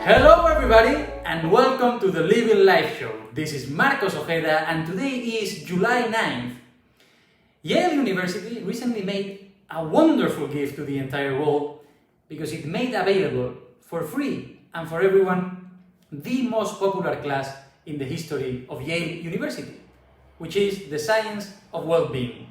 Hello everybody and welcome to the Living Life Show. This is Marcos Ojeda and today is July 9th. Yale University recently made a wonderful gift to the entire world because it made available for free and for everyone the most popular class in the history of Yale University, which is the Science of Well-Being,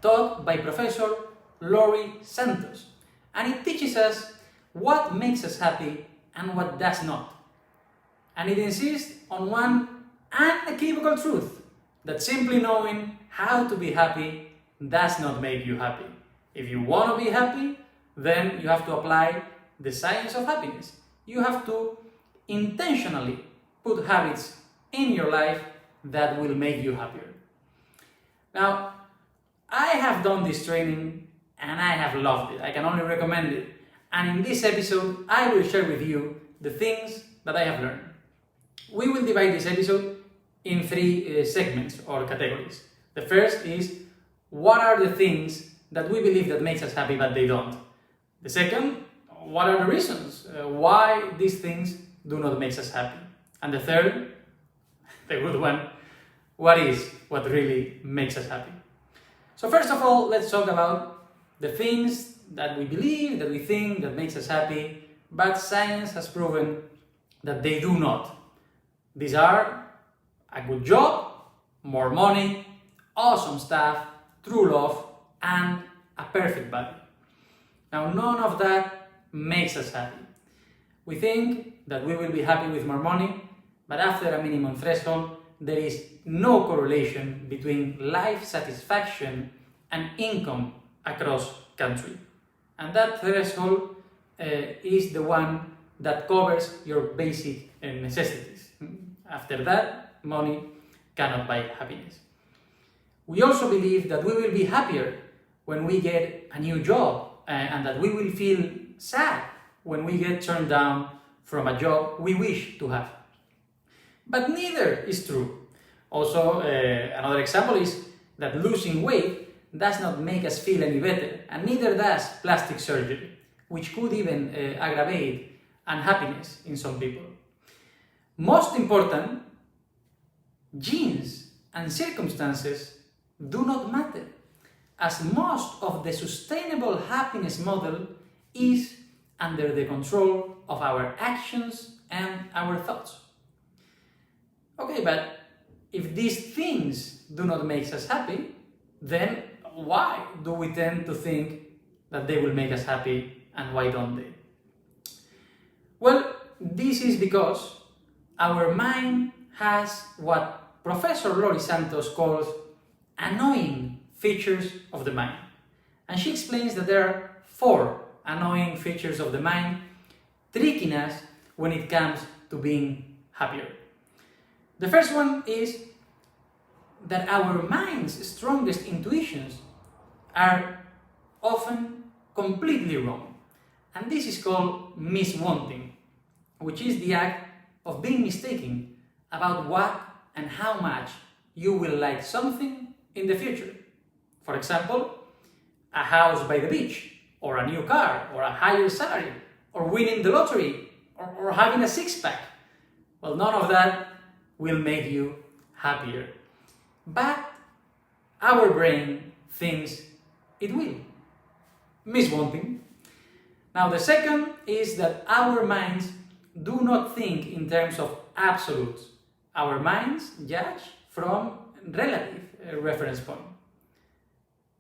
taught by Professor Laurie Santos. And it teaches us what makes us happy and what does not. And it insists on one unequivocal truth, that simply knowing how to be happy does not make you happy. If you want to be happy, then you have to apply the science of happiness. You have to intentionally put habits in your life that will make you happier. Now, I have done this training and I have loved it. I can only recommend it. And in this episode, I will share with you the things that I have learned. We will divide this episode in three segments or categories. The first is, what are the things that we believe that makes us happy but they don't? The second, what are the reasons why these things do not make us happy? And the third, the good one, what really makes us happy? So first of all, let's talk about the things that we believe, that we think, that makes us happy, but science has proven that they do not. These are a good job, more money, awesome stuff, true love, and a perfect body. Now, none of that makes us happy. We think that we will be happy with more money, but after a minimum threshold, there is no correlation between life satisfaction and income across country. And that threshold is the one that covers your basic necessities. After that, money cannot buy happiness. We also believe that we will be happier when we get a new job and that we will feel sad when we get turned down from a job we wish to have. But neither is true. Also, another example is that losing weight does not make us feel any better, and neither does plastic surgery, which could even aggravate unhappiness in some people. Most important, genes and circumstances do not matter, as most of the sustainable happiness model is under the control of our actions and our thoughts. Okay, but if these things do not make us happy, then why do we tend to think that they will make us happy and why don't they? Well, this is because our mind has what Professor Laurie Santos calls annoying features of the mind. And she explains that there are 4 annoying features of the mind tricking us when it comes to being happier. The first one is that our mind's strongest intuitions are often completely wrong. And this is called miswanting, which is the act of being mistaken about what and how much you will like something in the future. For example, a house by the beach, or a new car, or a higher salary, or winning the lottery, or having a six-pack. Well, none of that will make you happier. But our brain thinks it will. Miswanting. Now, the second is that our minds do not think in terms of absolutes. Our minds judge from relative reference point.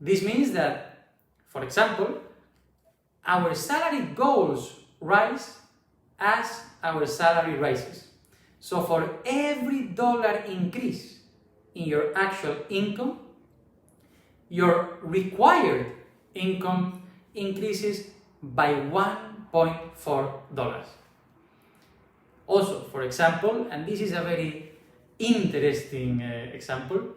This means that, for example, our salary goals rise as our salary rises. So for every dollar increase in your actual income, your required income increases by $1.4. Also, for example, and this is a very interesting example,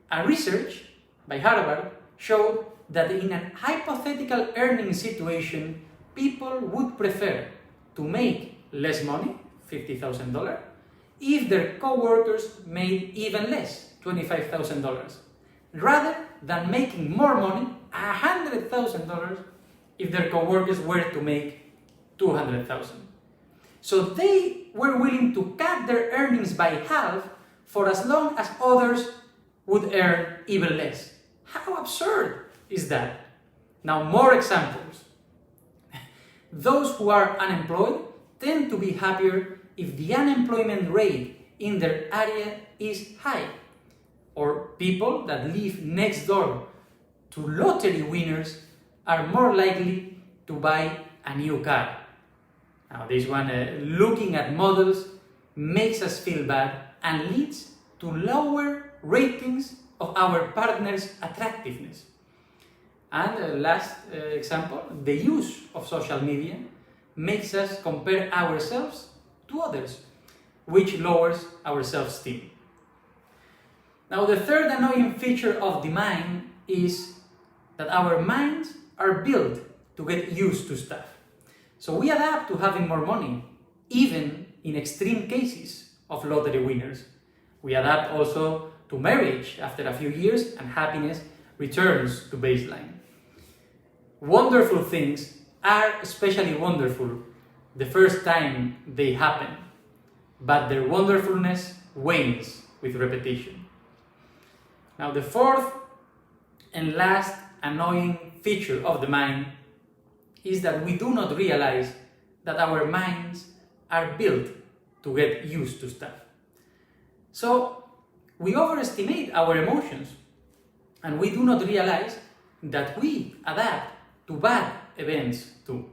a research by Harvard showed that in a hypothetical earning situation, people would prefer to make less money, $50,000, if their co-workers made even less, $25,000, rather than making more money, $100,000, if their co-workers were to make $200,000. So they were willing to cut their earnings by half for as long as others would earn even less. How absurd is that? Now, more examples. Those who are unemployed tend to be happier if the unemployment rate in their area is high. Or people that live next door to lottery winners are more likely to buy a new car. Now, this one, looking at models, makes us feel bad and leads to lower ratings of our partner's attractiveness. And last example, the use of social media makes us compare ourselves to others, which lowers our self-esteem. Now, the third annoying feature of the mind is that our minds are built to get used to stuff. So we adapt to having more money, even in extreme cases of lottery winners. We adapt also to marriage after a few years and happiness returns to baseline. Wonderful things are especially wonderful the first time they happen, but their wonderfulness wanes with repetition. Now, the fourth and last annoying feature of the mind is that we do not realize that our minds are built to get used to stuff. So, we overestimate our emotions and we do not realize that we adapt to bad events too.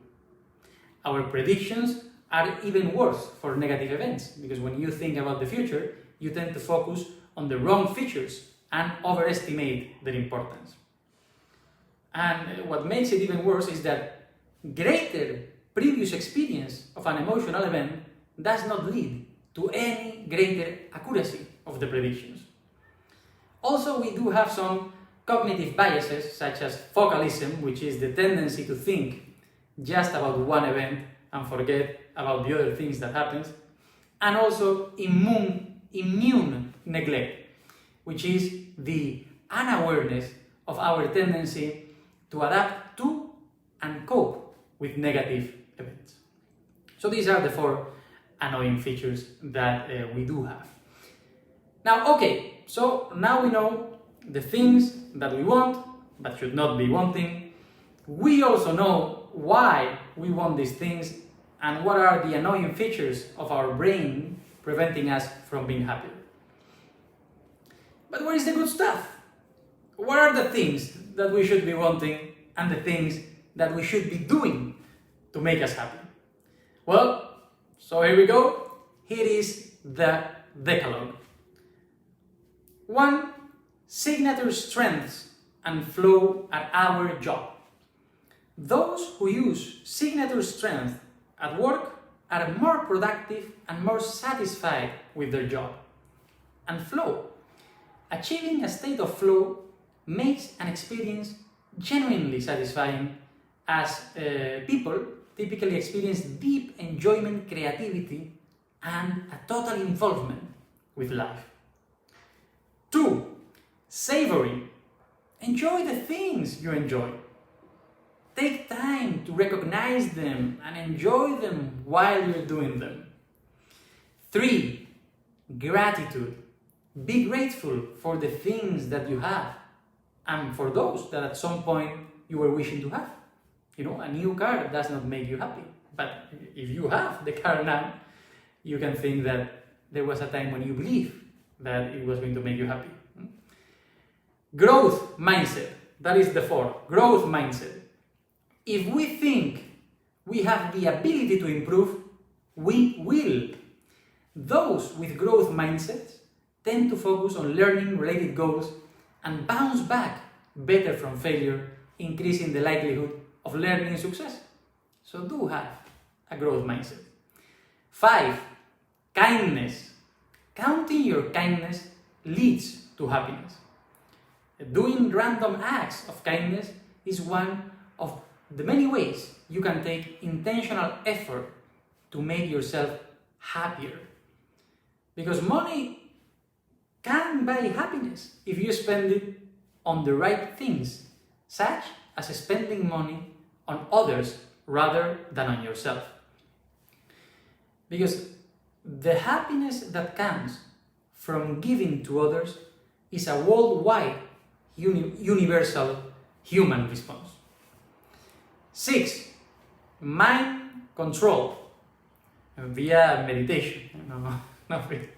Our predictions are even worse for negative events because when you think about the future, you tend to focus on the wrong features and overestimate their importance. And what makes it even worse is that greater previous experience of an emotional event does not lead to any greater accuracy of the predictions. Also, we do have some cognitive biases such as focalism, which is the tendency to think just about one event and forget about the other things that happens, and also immune neglect, which is the unawareness of our tendency to adapt to and cope with negative events. So these are the four annoying features that we do have. Now, okay, so now we know the things that we want but should not be wanting. We also know why we want these things and what are the annoying features of our brain preventing us from being happier. But where is the good stuff? What are the things that we should be wanting and the things that we should be doing to make us happy? Well, so here we go. Here is the Decalogue. 1. Signature strengths and flow at our job. Those who use signature strength at work are more productive and more satisfied with their job. And flow. Achieving a state of flow makes an experience genuinely satisfying as people typically experience deep enjoyment, creativity, and a total involvement with life. 2. Savoring. Enjoy the things you enjoy. Take time to recognize them and enjoy them while you're doing them. 3. Gratitude. Be grateful for the things that you have and for those that at some point you were wishing to have. You know, a new car does not make you happy, but if you have the car now, you can think that there was a time when you believed that it was going to make you happy. Growth mindset. That is the 4. Growth mindset. If we think we have the ability to improve, we will. Those with growth mindsets tend to focus on learning related goals and bounce back better from failure, increasing the likelihood of learning success. So do have a growth mindset. 5. Kindness. Counting your kindness leads to happiness. Doing random acts of kindness is one of the many ways you can take intentional effort to make yourself happier. Because money can buy happiness if you spend it on the right things, such as spending money on others rather than on yourself. Because the happiness that comes from giving to others is a worldwide, universal human response. 6. Mind control via meditation. No, not really.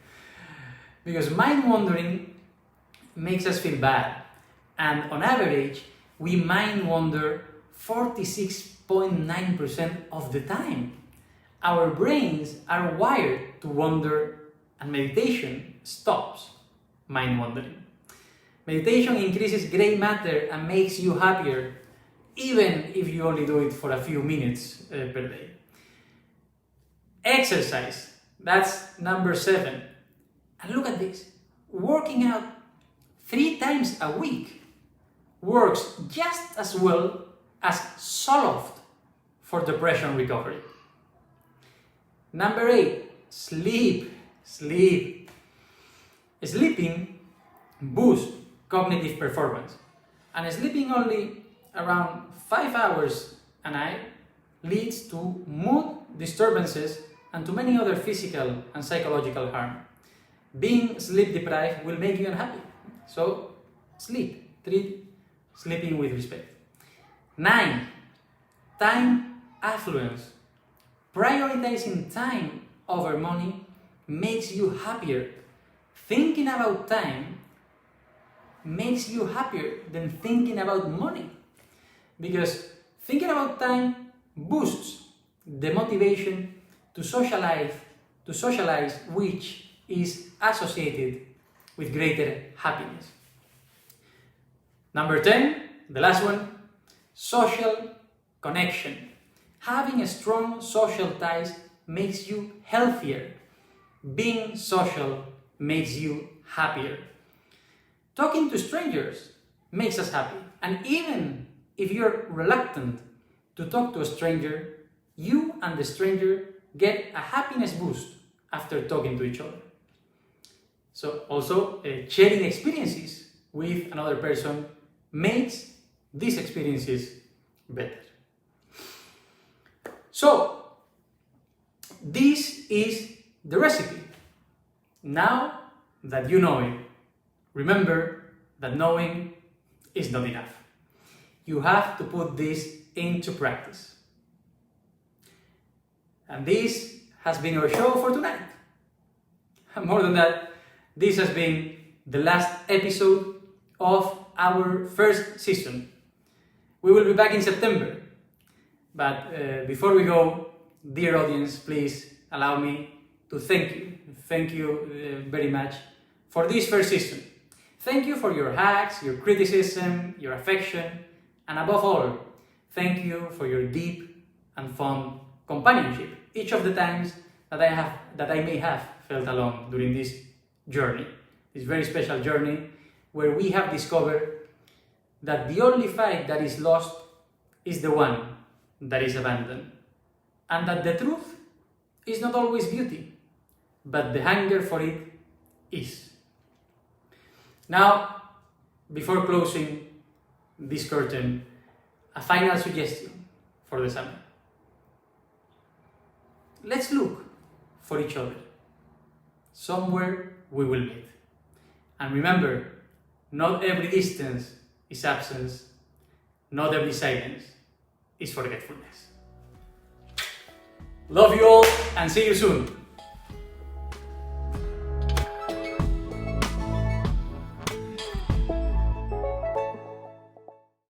Because mind wandering makes us feel bad, and on average, we mind wander 46.9% of the time. Our brains are wired to wander, and meditation stops mind wandering. Meditation increases gray matter and makes you happier, even if you only do it for a few minutes per day. Exercise, that's number 7. And look at this, working out 3 times a week works just as well as Zoloft for depression recovery. Number 8, sleep. Sleeping boosts cognitive performance, and sleeping only around 5 hours a night leads to mood disturbances and to many other physical and psychological harm. Being sleep deprived will make you unhappy. So sleep. Treat sleeping with respect. 9. Time affluence. Prioritizing time over money makes you happier. Thinking about time makes you happier than thinking about money. Because thinking about time boosts the motivation to socialize, which is associated with greater happiness. Number 10, the last one, social connection. Having a strong social ties makes you healthier. Being social makes you happier. Talking to strangers makes us happy. And even if you're reluctant to talk to a stranger, you and the stranger get a happiness boost after talking to each other. So also, sharing experiences with another person makes these experiences better. So, this is the recipe. Now that you know it, remember that knowing is not enough. You have to put this into practice. And this has been our show for tonight. More than that, this has been the last episode of our first season. We will be back in September. But before we go, dear audience, please allow me to thank you. Thank you very much for this first season. Thank you for your hacks, your criticism, your affection, and above all, thank you for your deep and fun companionship each of the times that I may have felt alone during this journey, this very special journey where we have discovered that the only fight that is lost is the one that is abandoned, and that the truth is not always beauty, but the hunger for it is. Now, before closing this curtain, a final suggestion for the summer. Let's look for each other. Somewhere we will meet. And remember, not every distance is absence, not every silence is forgetfulness. Love you all and see you soon.